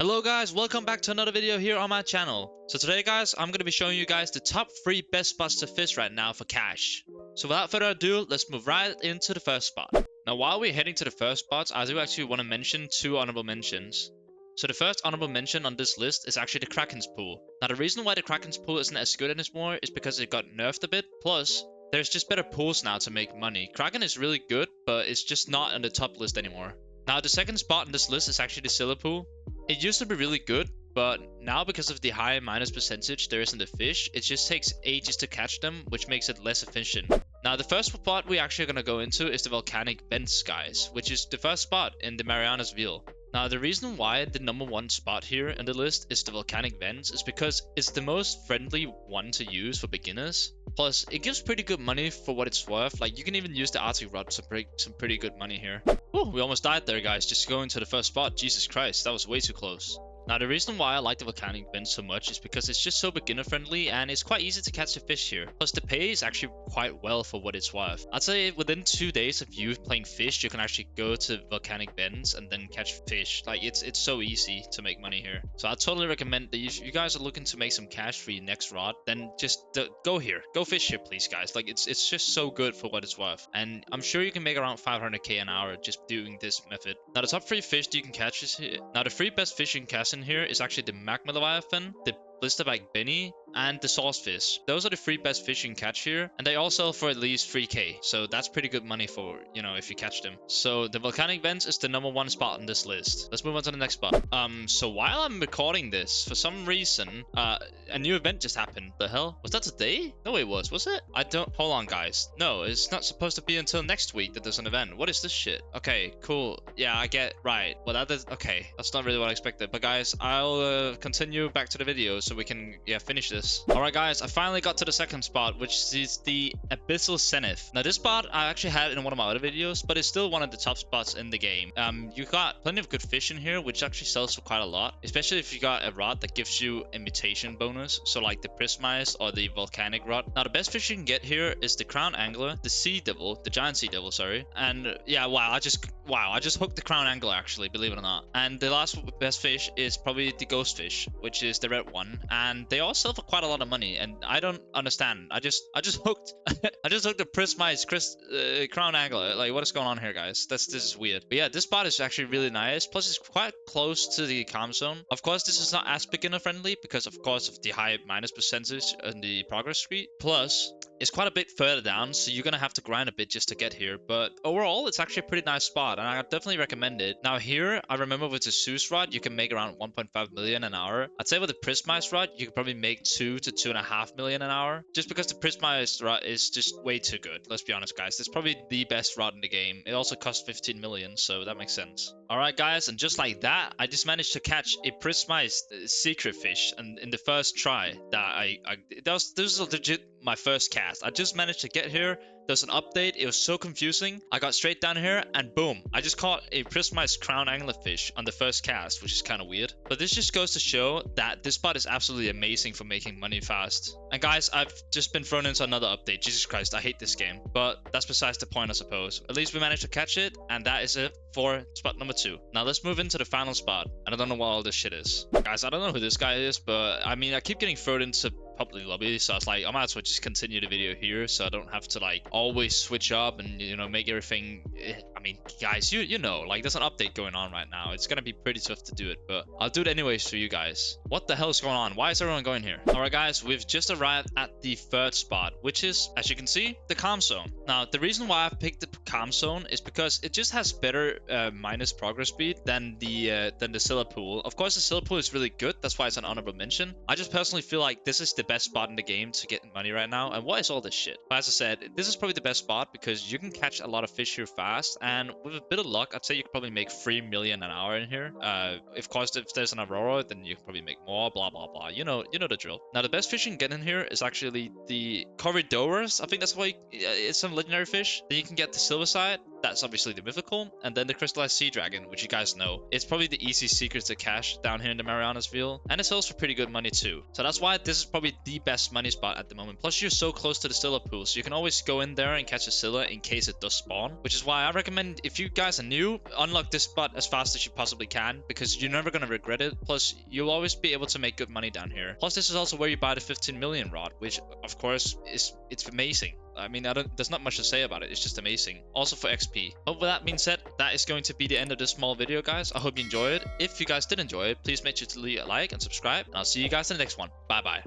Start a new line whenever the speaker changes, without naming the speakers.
Hello guys, welcome back to another video here on my channel. So today guys, I'm going to be showing you guys the top 3 best spots to fish right now for cash. So without further ado, let's move right into the first spot. Now while we're heading to the first spots, I do actually want to mention 2 honorable mentions. So the first honorable mention on this list is actually the Kraken's pool. Now the reason why the Kraken's pool isn't as good anymore is because it got nerfed a bit, plus there's just better pools now to make money. Kraken is really good, but it's just not on the top list anymore. Now the second spot on this list is actually the Scylla pool. It used to be really good, but now because of the high minus percentage there is in the fish, it just takes ages to catch them, which makes it less efficient. Now the first spot we're actually going to go into is the Volcanic vents, guys, which is the first spot in the Mariana's Wheel. Now the reason why the number 1 spot here in the list is the Volcanic vents is because it's the most friendly one to use for beginners. Plus, it gives pretty good money for what it's worth. Like, you can even use the Arctic rod to break some pretty good money here. Oh, we almost died there, guys, just going to the first spot. Jesus Christ, that was way too close. Now, the reason why I like the Volcanic vent so much is because it's just so beginner friendly and it's quite easy to catch the fish here. Plus, the pay is actually quite well for what it's worth. I'd say within 2 days of you playing fish, you can actually go to Volcanic vents and then catch fish. Like, it's so easy to make money here. So I totally recommend that if you guys are looking to make some cash for your next rod, then just go here. Go fish here, please, guys. Like, it's just so good for what it's worth. And I'm sure you can make around 500k an hour just doing this method. Now, the top 3 fish that you can catch is here. Now, the 3 best fish you can catch in here is actually the Magma Leviathan, the Blisterback Benny, and the Saucefish. Those are the 3 best fish you can catch here, and they all sell for at least 3k, so that's pretty good money for, you know, if you catch them. So the Volcanic vents is the number 1 spot on this list. Let's move on to the next spot. So while I'm recording this, for some reason, a new event just happened. The hell? Was that today? No, it was it? Hold on, guys. No, it's not supposed to be until next week that there's an event. What is this shit? Okay, cool. Yeah, I get, right. Well, that is, okay, that's not really what I expected. But guys, I'll continue back to the video so we can, yeah, finish this. Alright guys, I finally got to the second spot, which is the Abyssal Senith. Now this spot I actually had in one of my other videos, but it's still one of the top spots in the game. You got plenty of good fish in here, which actually sells for quite a lot, especially if you got a rod that gives you a mutation bonus, so like the Prismized or the Volcanic rod. Now the best fish you can get here is the Crown Angler, the Sea Devil, the Giant Sea Devil, sorry, and yeah, wow, I just hooked the Crown Angler, actually, believe it or not. And the last best fish is probably the Ghost Fish, which is the red one, and they all sell for quite a lot of money, and I don't understand. I just hooked I just hooked the Prismized Crown Angler. Like, what is going on here, guys? This is weird. But yeah, this spot is actually really nice, plus it's quite close to the calm zone. Of course, this is not as beginner friendly because of course of the high minus percentage in the progress street, plus it's quite a bit further down, so you're gonna have to grind a bit just to get here. But overall, it's actually a pretty nice spot, and I definitely recommend it. Now here, I remember with the Zeus rod, you can make around 1.5 million an hour. I'd say with the Prismized rod, you could probably make 2 to 2.5 million an hour, just because the Prismized rod is just way too good. Let's be honest, guys. It's probably the best rod in the game. It also costs 15 million, so that makes sense. Alright guys, and just like that, I just managed to catch a Prismized secret fish, and in the first try that this was legit my first cast. I just managed to get here. There's an update. It was so confusing. I got straight down here and boom, I just caught a Prismized Crown Anglerfish on the first cast, which is kind of weird. But this just goes to show that this spot is absolutely amazing for making money fast. And guys, I've just been thrown into another update. Jesus Christ, I hate this game. But that's besides the point, I suppose. At least we managed to catch it, and that is it for spot number 2. Now let's move into the final spot. And I don't know what all this shit is. Guys, I don't know who this guy is, but I mean, I keep getting thrown into public lobby, so I was like, I might as well just continue the video here so I don't have to like always switch up and, you know, make everything. I mean, guys, you know, like there's an update going on right now. It's gonna be pretty tough to do it, but I'll do it anyways for you guys. What the hell is going on? Why is everyone going here? Alright guys, we've just arrived at the 3rd spot, which is, as you can see, the calm zone. Now the reason why I've picked the calm zone is because it just has better minus progress speed than the Scylla pool. Of course the Scylla pool is really good, that's why it's an honorable mention. I just personally feel like this is the best spot in the game to get money right now. And what is all this shit? But as I said, this is probably the best spot because you can catch a lot of fish here fast, and with a bit of luck, I'd say you could probably make 3 million an hour in here. Of course, if there's an Aurora, then you can probably make more, blah blah blah. You know the drill. Now the best fish you can get in here is actually the Corridorus. I think that's why it's some legendary fish. Then you can get the silver side, that's obviously the mythical, and then the crystallized sea dragon, which you guys know. It's probably the easy secret to cash down here in the Marianas Field, and it sells for pretty good money too. So that's why this is probably the best money spot at the moment. Plus you're so close to the Scylla pool, so you can always go in there and catch a Scylla in case it does spawn, which is why I recommend, if you guys are new, unlock this spot as fast as you possibly can, because you're never going to regret it. Plus you'll always be able to make good money down here. Plus this is also where you buy the 15 million rod, which of course it's amazing. I mean, there's not much to say about it. It's just amazing. Also for XP. But with that being said, that is going to be the end of this small video, guys. I hope you enjoyed it. If you guys did enjoy it, please make sure to leave a like and subscribe. And I'll see you guys in the next one. Bye bye.